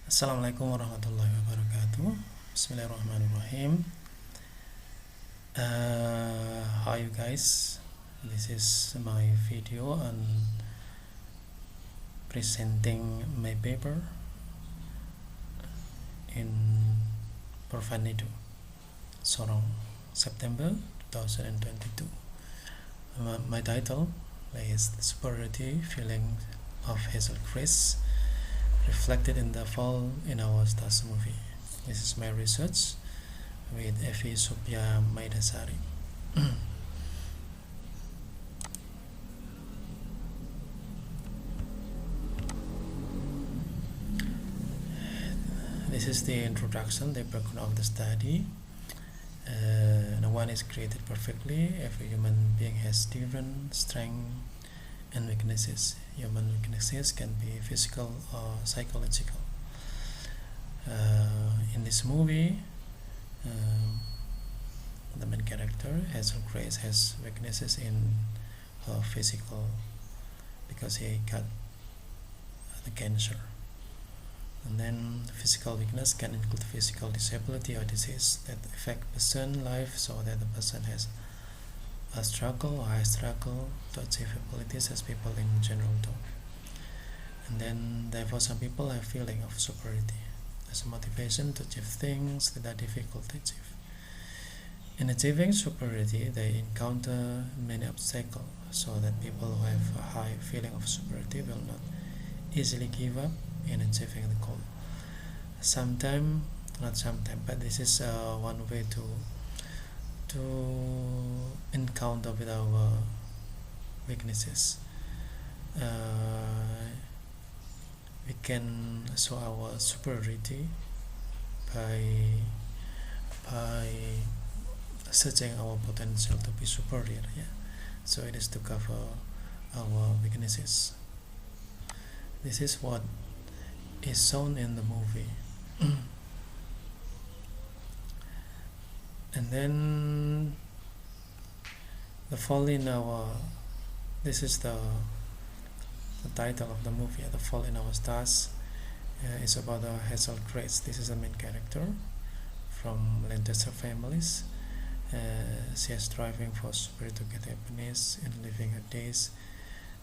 Assalamualaikum warahmatullahi wabarakatuh. Bismillahirrahmanirrahim. Hi you guys. This is my video on presenting my paper in Profunedu, Sorong, September 2022. My title is The Superiority Feeling of HAZEL reflected in the fall in our stars movie. This is my research with Evi Sophia Maidasari. This is the introduction, the background of the study. No one is created perfectly. Every human being has different strengths and weaknesses. Human weaknesses can be physical or psychological. In this movie, the main character, HAZEL Grace, has weaknesses in her physical because he got the cancer. And then physical weakness can include physical disability or disease that affect person's life, so that the person has a struggle or high struggle to achieve abilities as people in general do. And then therefore some people have feeling of superiority as a motivation to achieve things that are difficult to achieve. In achieving superiority, they encounter many obstacles, so that people who have a high feeling of superiority will not easily give up in achieving the goal. But this is one way to encounter with our weaknesses. We can show our superiority by searching our potential to be superior. So it is to cover our weaknesses. This is what is shown in the movie. And then the fall in our, this is the title of the movie, The Fall in Our Stars, is about HAZEL Grace. This is the main character from Lancaster families. She is striving for spiritual happiness and living her days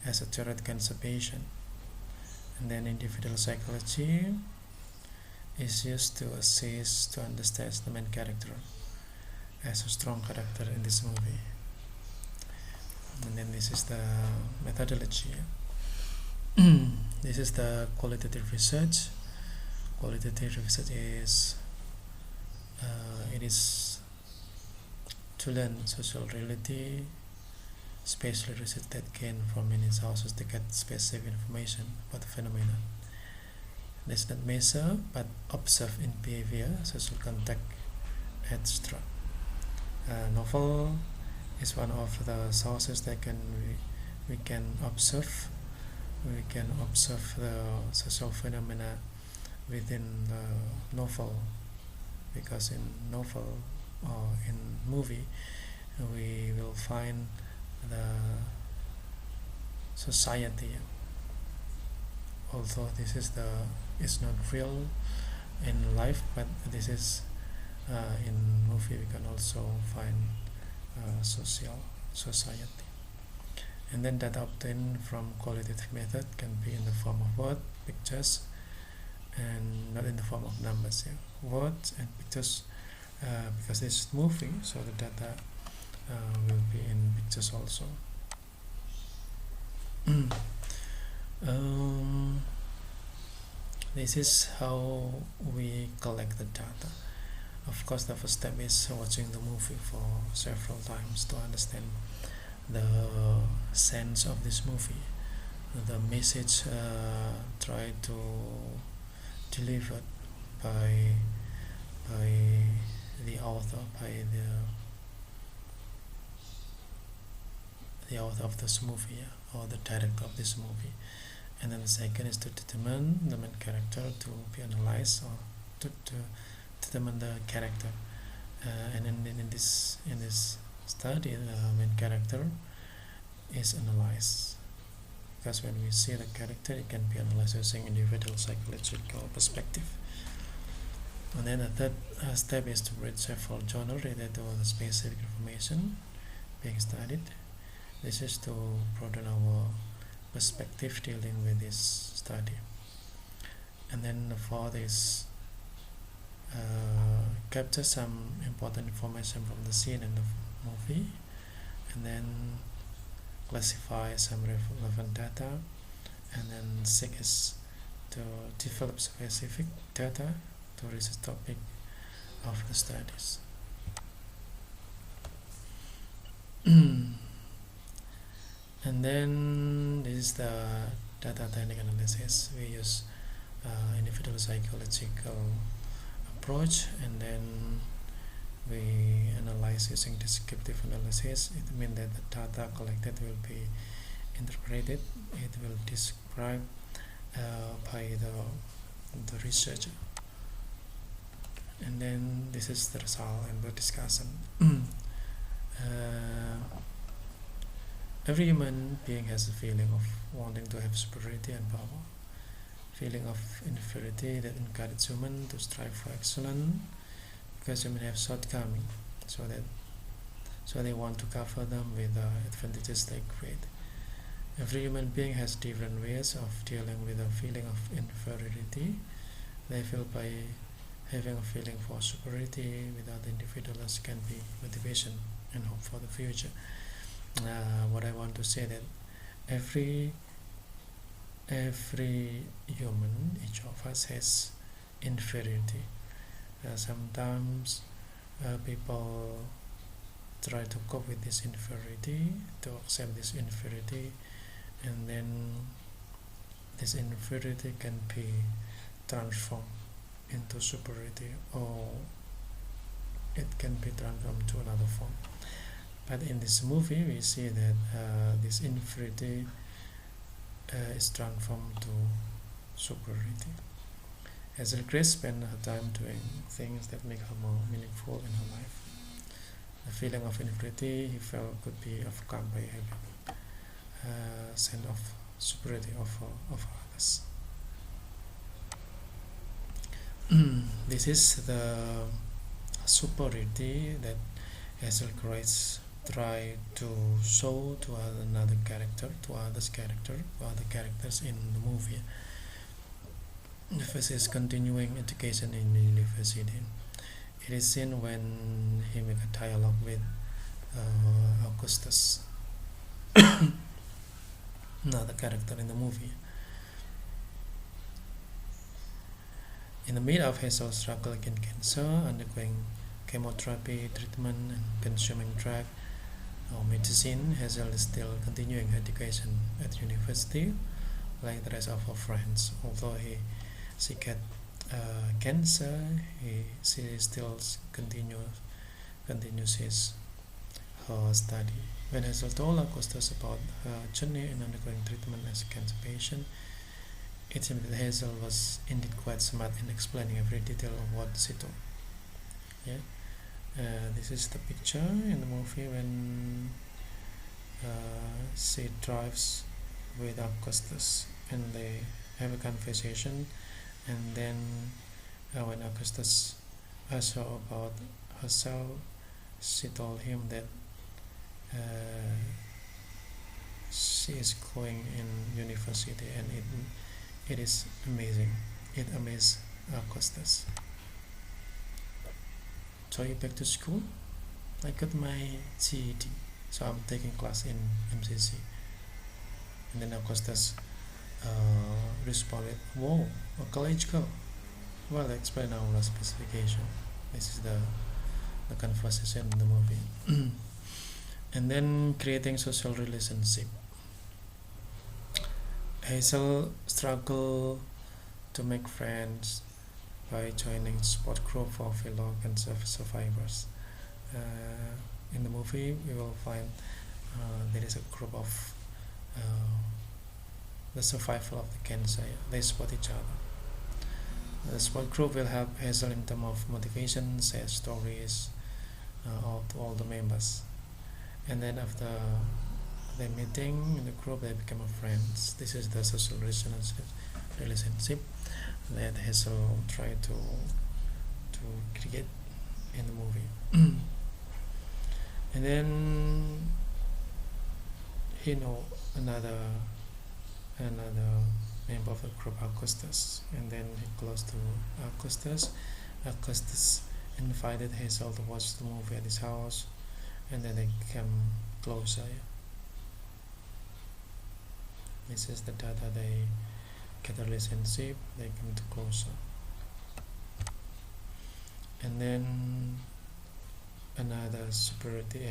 as a child cancer patient. And then individual psychology is used to assist to understand the main character as a strong character in this movie. And then this is the methodology. This is the qualitative research. Qualitative research is it is to learn social reality, especially research that gain from many sources to get specific information about the phenomenon. Does not measure but observe in behavior, social contact, etc. Novel is one of the sources that we can observe. We can observe the social phenomena within the novel, because in novel or in movie we will find the society. Although this is it's not real in life, but this is in movie we can also find social society. And then data obtained from qualitative method can be in the form of word, pictures, and not in the form of numbers. Words and pictures, because this movie, so the data will be in pictures also. This is how we collect the data. Of course, the first step is watching the movie for several times to understand the sense of this movie, the message tried to deliver by the author, by the author of this movie, or the director of this movie. And then the second is to determine the main character to be analyzed, or to determine the character. And in this study, the main character is analyzed. because when we see the character, it can be analyzed using individual psychological perspective. And then the third step is to read several journals related to the specific information being studied. This is to broaden our perspective dealing with this study. And then the fourth is capture some important information from the scene in the movie, and then classify some relevant data, and then six is to develop specific data to research topic of the studies. And then this is the data technique analysis. We use individual psychological approach, and then we analyze using descriptive analysis. It means that the data collected will be interpreted, it will describe by the researcher. And then this is the result and the discussion. Every human being has a feeling of wanting to have superiority and power, feeling of inferiority that encourages humans to strive for excellence, because humans have shortcomings, so they want to cover them with the advantages they create. Every human being has different ways of dealing with a feeling of inferiority. They feel by having a feeling for superiority without individuals can be motivation and hope for the future. What I want to say that every human, each of us has inferiority. Sometimes people try to cope with this inferiority, to accept this inferiority, and then this inferiority can be transformed into superiority, or it can be transformed to another form. But in this movie we see that this inferiority is transformed to superiority. Hazel Grace spent her time doing things that make her more meaningful in her life. The feeling of inferiority he felt could be overcome by having a sense of superiority of others. This is the superiority that Hazel Grace try to show to other characters in the movie. The first is continuing education in the university. It is seen when he make a dialogue with Augustus, another character in the movie. In the middle of Hazel's struggle against cancer, undergoing chemotherapy treatment and consuming drug or medicine, Hazel is still continuing her education at university like the rest of her friends. Although she get cancer, she still continues her study. When Hazel told Augustus about her journey in undergoing treatment as a cancer patient, it seemed that Hazel was indeed quite smart in explaining every detail of what she told. This is the picture in the movie when she drives with Augustus and they have a conversation, and then when Augustus asked her about herself, she told him that she is going in university, and it is amazing. It amazed Augustus. So I back to school. I got my GED, so I'm taking class in MCC. And then Augustus responded, "Whoa, a college girl." Well, I explain our specification. This is the conversation in the movie. And then creating social relationship. Hazel struggled to make friends by joining support group for fellow cancer survivors. In the movie we will find there is a group of the survivor of the cancer. They support each other. The support group will help Hazel in terms of motivation, share stories to all the members. And then after they're meeting in the group, they become friends. This is the social relationship that Hazel tried to create in the movie. And then he know another member of the group, Augustus, and then he close to Augustus. Augustus invited Hazel to watch the movie at his house, and then they become closer. This is the data they get a relationship, they come to closer. And then another superiority,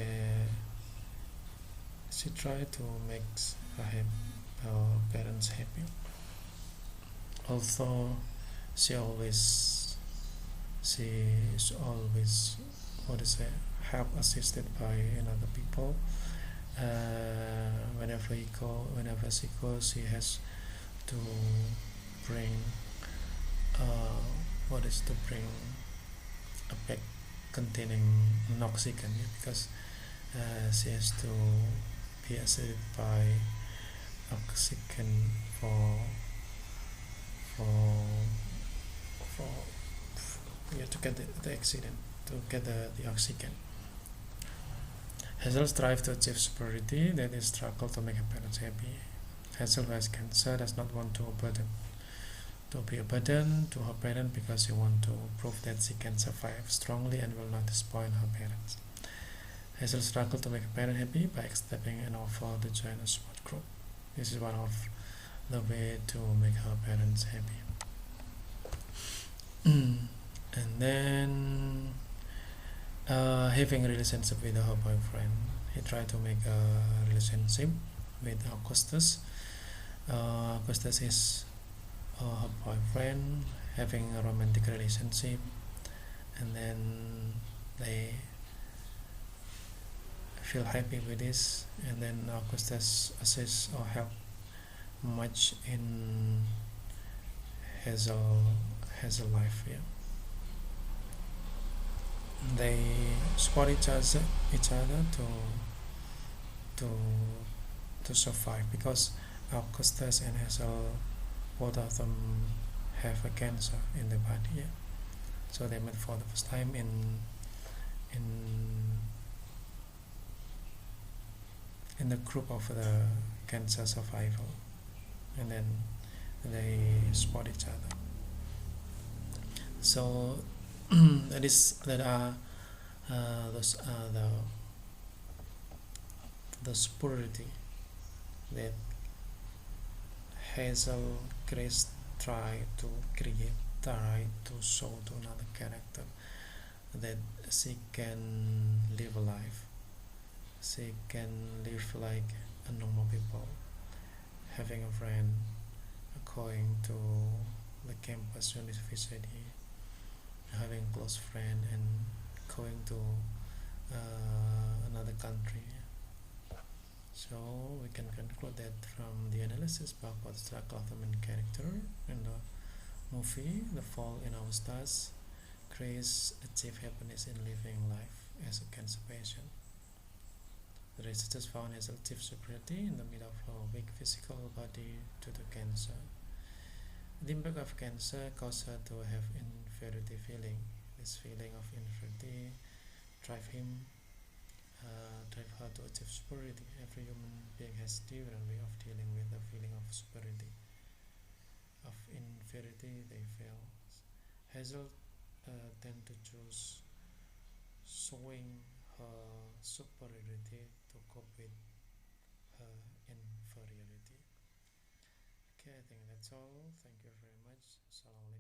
she tried to make her parents happy. Although she is always help assisted by another people. Whenever she goes, she has to bring bring a bag containing oxygen, because she has to be assisted by oxygen to get the accident, to get the oxygen. Hazel strives to achieve superiority, that is struggle to make her parents happy. Hazel, who has cancer, does not want to be a burden to her parents, because she wants to prove that she can survive strongly and will not disappoint her parents. Hazel struggles to make her parents happy by accepting an offer to join a support group. This is one of the way to make her parents happy. And then having a relationship with her boyfriend, he tried to make a relationship with Augustus. Augustus is her boyfriend, having a romantic relationship, and then they feel happy with this, and then Augustus assists or help much in Hazel life. They support each other to survive, because Augustus and Hazel, both of them have a cancer in their body. So they met for the first time in the group of the cancer survival, and then they support each other. So those are the superiority that Hazel Grace tried to show to another character, that she can live a life. She can live like a normal people, having a friend, going to the campus university, having a close friend, and going to another country. So we can conclude that from the analysis about the struggle of the main character in the movie, The Fault in Our Stars, Grace achieved happiness in living life as a cancer patient. The researchers found Hazel achieved superiority in the middle of her weak physical body due to cancer. The impact of cancer caused her to have inferiority feeling. This feeling of inferiority drive her to achieve superiority. Every human being has different way of dealing with the feeling of superiority. Of inferiority, they fail. Hazel tend to choose showing her superiority to cope with her inferiority. Okay, I think that's all. Thank you very much. Assalamualaikum.